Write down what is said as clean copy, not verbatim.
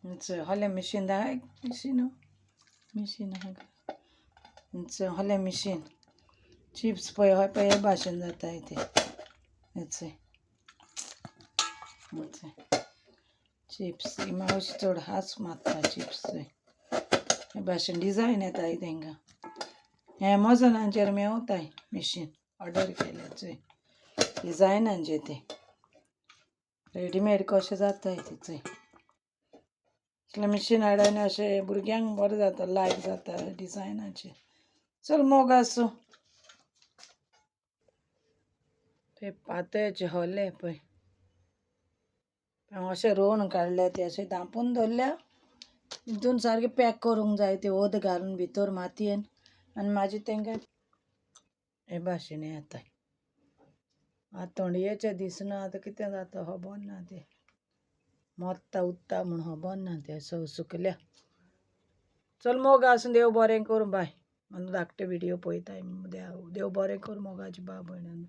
हले मिशीन दाय मिशीन हले मिशीन चिप्स पळय हय पळय हे भाशेन जाता इथे चिप्स ही मावशी चड हाच मागता चिप्स हे भाशेन डिझायन येताय तांकां हे अमेझॉनाचेर मेवताय मिशीन ऑर्डर केल्याचे डिझायनांचे ते रेडीमेड कशें जाताय तिचे मिशीन हाडून अशें भुरग्यांक बरें जाता लायक जाता डिझायनाचे चल मोग आसूं ते पातळचे हले पळय अशें रोवन काडल्या ते अशें धांपून दवरल्या हितून सारके पॅक करूंक जाय ते वोत घालून भितर मातयेन आनी मागीर तांकां हे भाशेन येता आतां थंडयेचे दीस न्हू आतां कितें जाता खबर ना ते मोत्ता उत्ता म्हूण खबर ना ते सुकल्या चल मोग आसूं देव बरें करूं बाय धाकटे व्हिडियो पळयताय देव बरें करूं मोगाची बाब भयणांनो